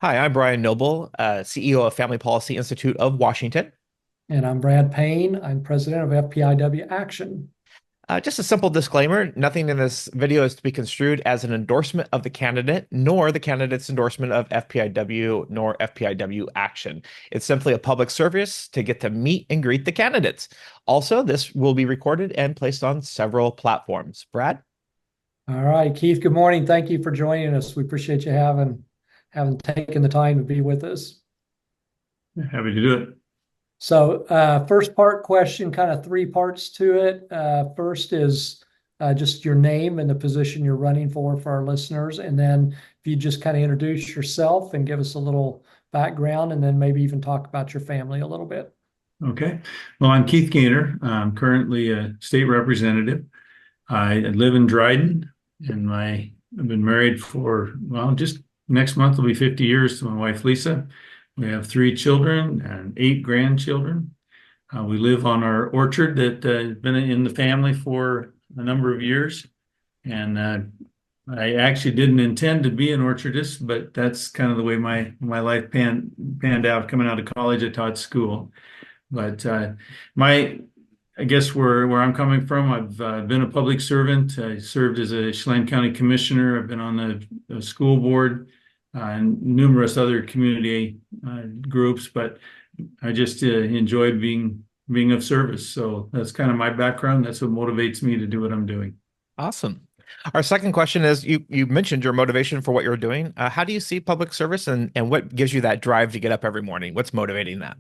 Hi, I'm Brian Noble, CEO of Family Policy Institute of Washington. And I'm Brad Payne. I'm president of FPIW Action. Just a simple disclaimer, nothing in this video is to be construed as an endorsement of the candidate, nor the candidate's endorsement of FPIW, nor FPIW action. It's simply a public service to get to meet and greet the candidates. Also, this will be recorded and placed on several platforms. Brad? All right, Keith, good morning. Thank you for joining us. We appreciate you having taken the time to be with us. Happy to do it. First part question, kind of three parts to it. First is just your name and the position you're running for our listeners. And then if you just kind of introduce yourself and give us a little background, and then maybe even talk about your family a little bit. Okay. Well, I'm Keith Goehner. I'm currently a state representative. I live in Dryden, and I've been married for, well, just next month will be 50 years to my wife, Lisa. We have three children and eight grandchildren. We live on our orchard that has been in the family for a number of years. And I actually didn't intend to be an orchardist, but that's kind of the way my life panned out. Coming out of college, I taught school. But my I guess where I'm coming from, I've been a public servant. I served as a Chelan County commissioner. I've been on the school board and numerous other community groups, but I just enjoyed being of service. So that's kind of my background. That's what motivates me to do what I'm doing. Awesome. Our second question is you mentioned your motivation for what you're doing. How do you see public service and what gives you that drive to get up every morning? What's motivating that?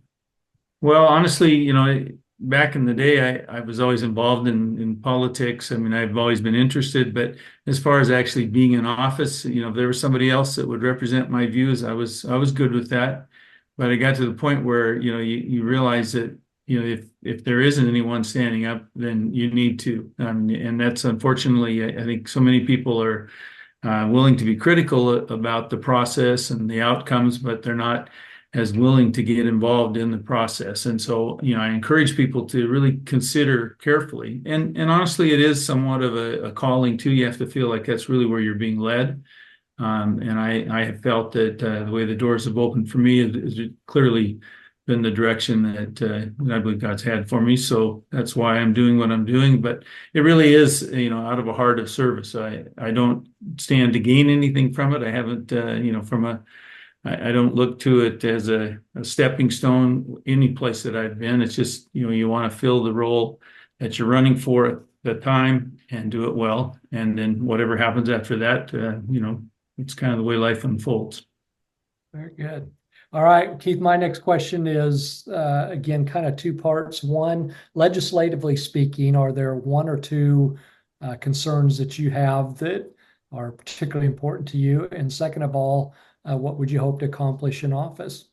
Well, honestly, back in the day, I was always involved in politics. I mean, I've always been interested, but as far as actually being in office, if there was somebody else that would represent my views, I was good with that. But I got to the point where, you realize that, if there isn't anyone standing up, then you need to. And that's unfortunately, I think so many people are willing to be critical about the process and the outcomes, but they're not as willing to get involved in the process. And so, I encourage people to really consider carefully. And honestly, it is somewhat of a calling too. You have to feel like that's really where you're being led. And I have felt that the way the doors have opened for me has clearly been the direction that I believe God's had for me. So that's why I'm doing what I'm doing. But it really is, out of a heart of service. I don't stand to gain anything from it. I haven't, I don't look to it as a stepping stone any place that I've been. It's just, you want to fill the role that you're running for at the time and do it well. And then whatever happens after that, it's kind of the way life unfolds. Very good. All right, Keith, my next question is, again, kind of two parts. One, legislatively speaking, are there one or two concerns that you have that are particularly important to you? And second of all, what would you hope to accomplish in office?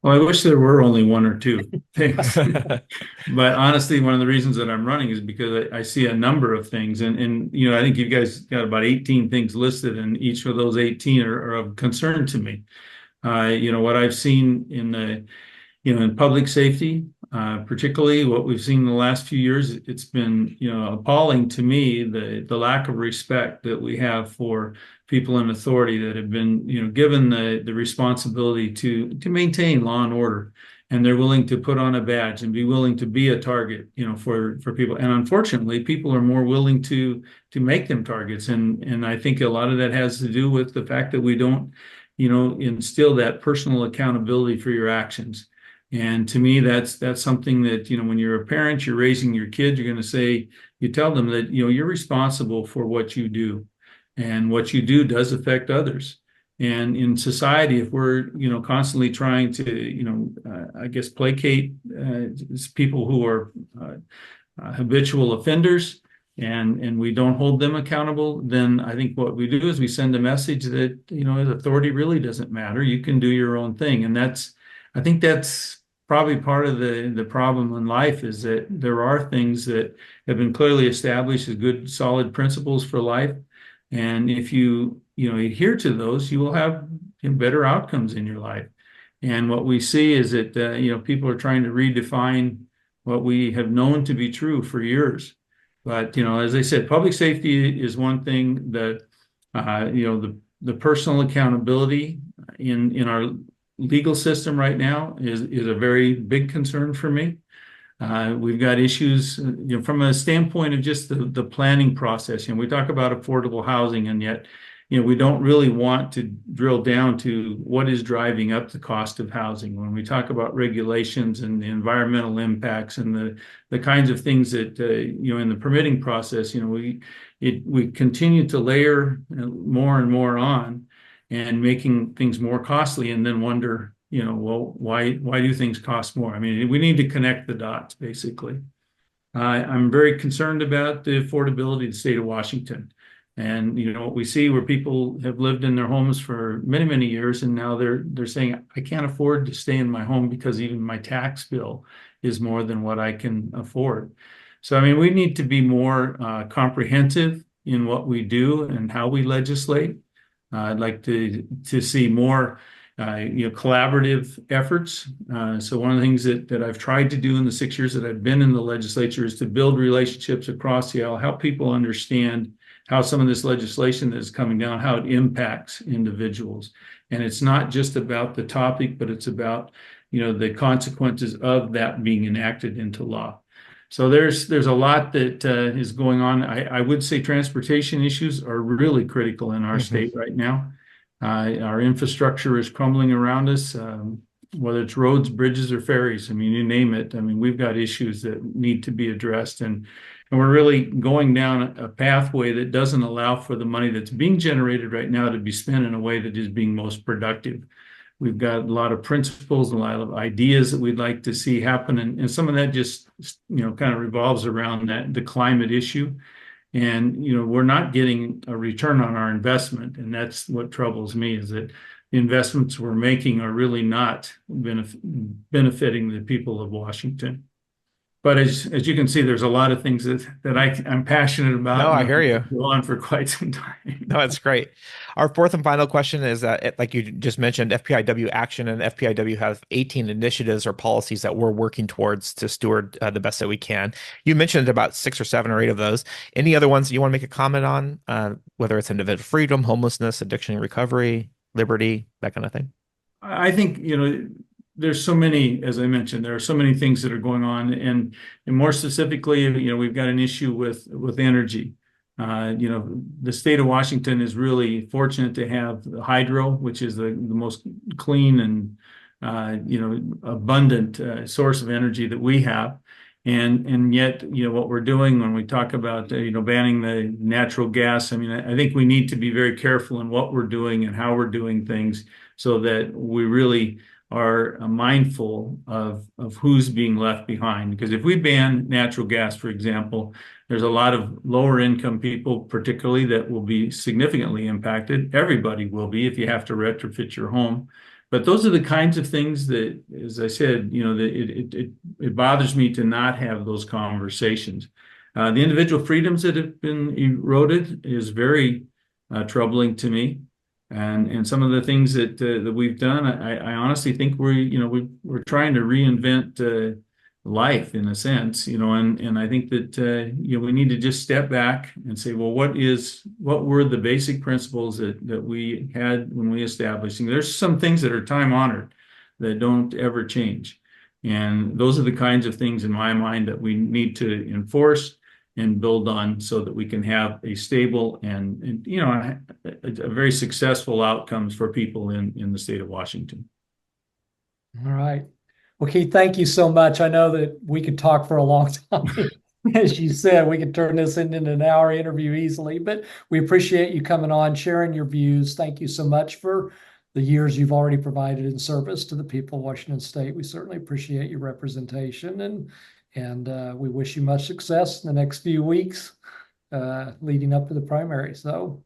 Well, I wish there were only one or two things. But honestly, one of the reasons that I'm running is because I see a number of things. And I think you guys got about 18 things listed, and each of those 18 are of concern to me. What I've seen in public safety, particularly what we've seen in the last few years, it's been, appalling to me, the lack of respect that we have for people in authority that have been, given the responsibility to maintain law and order. And they're willing to put on a badge and be willing to be a target, for people. And unfortunately, people are more willing to make them targets. And I think a lot of that has to do with the fact that we don't, instill that personal accountability for your actions. And to me, that's something that, when you're a parent, you're raising your kids, you're going to say, you tell them that, you're responsible for what you do, and what you do does affect others. And in society, if we're, constantly trying to, I guess, placate people who are habitual offenders, and we don't hold them accountable, then I think what we do is we send a message that, authority really doesn't matter. You can do your own thing. And I think that's probably part of the problem in life, is that there are things that have been clearly established as good, solid principles for life. And if you, adhere to those, you will have better outcomes in your life. And what we see is that, people are trying to redefine what we have known to be true for years. But, as I said, public safety is one thing that, the personal accountability in our legal system right now is a very big concern for me. We've got issues, from a standpoint of just the planning process. We talk about affordable housing, and yet, we don't really want to drill down to what is driving up the cost of housing. When we talk about regulations and the environmental impacts and the kinds of things that, in the permitting process, we continue to layer more and more on and making things more costly, and then wonder, well, why do things cost more? I mean, we need to connect the dots, basically. I'm very concerned about the affordability of the state of Washington. And what we see, where people have lived in their homes for many, many years, and now they're saying, I can't afford to stay in my home because even my tax bill is more than what I can afford. So, I mean, we need to be more comprehensive in what we do and how we legislate. I'd like to see more collaborative efforts. So one of the things that I've tried to do in the 6 years that I've been in the legislature is to build relationships across the aisle, help people understand how some of this legislation that is coming down, how it impacts individuals. And it's not just about the topic, but it's about, the consequences of that being enacted into law. So there's a lot that is going on. I would say transportation issues are really critical in our state right now. Our infrastructure is crumbling around us, whether it's roads, bridges, or ferries. I mean, you name it. I mean, we've got issues that need to be addressed, and we're really going down a pathway that doesn't allow for the money that's being generated right now to be spent in a way that is being most productive. We've got a lot of principles, a lot of ideas that we'd like to see happen, and some of that just kind of revolves around the climate issue. And we're not getting a return on our investment, and that's what troubles me, is that the investments we're making are really not benefiting the people of Washington. But as you can see, there's a lot of things that I'm passionate about. No, I hear you. Go on for quite some time. No, it's great. Our fourth and final question is that, like you just mentioned, FPIW action, and FPIW have 18 initiatives or policies that we're working towards to steward the best that we can. You mentioned about 6 or 7 or 8 of those. Any other ones that you want to make a comment on, whether it's individual freedom, homelessness, addiction recovery, liberty, that kind of thing? I think, there's so many, as I mentioned, there are so many things that are going on, and more specifically, we've got an issue with energy. The state of Washington is really fortunate to have hydro, which is the most clean and abundant source of energy that we have. And yet, what we're doing when we talk about, banning the natural gas, I mean, I think we need to be very careful in what we're doing and how we're doing things, so that we really are mindful of who's being left behind. Because if we ban natural gas, for example, there's a lot of lower income people, particularly, that will be significantly impacted. Everybody will be if you have to retrofit your home. But those are the kinds of things that, as I said, it bothers me to not have those conversations. The individual freedoms that have been eroded is very troubling to me. And some of the things that we've done, I honestly think we're trying to reinvent life, in a sense, and I think that we need to just step back and say, well, what were the basic principles that we had when we established? And there's some things that are time honored that don't ever change, and those are the kinds of things, in my mind, that we need to enforce and build on, so that we can have a stable and a very successful outcomes for people in the state of Washington. All right. Well, Keith, thank you so much. I know that we could talk for a long time. As you said, we could turn this into an hour interview easily, but we appreciate you coming on, sharing your views. Thank you so much for the years you've already provided in service to the people of Washington State. We certainly appreciate your representation, and we wish you much success in the next few weeks leading up to the primary. So,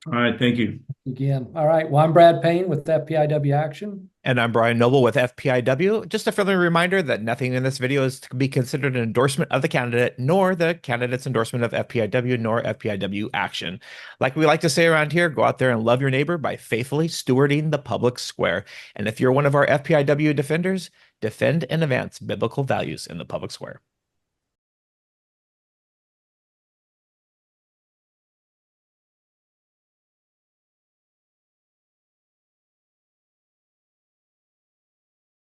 all right, thank you. Again. All right. Well, I'm Brad Payne with FPIW Action. And I'm Brian Noble with FPIW. Just a friendly reminder that nothing in this video is to be considered an endorsement of the candidate, nor the candidate's endorsement of FPIW, nor FPIW Action. Like we like to say around here, go out there and love your neighbor by faithfully stewarding the public square. And if you're one of our FPIW defenders, defend and advance biblical values in the public square.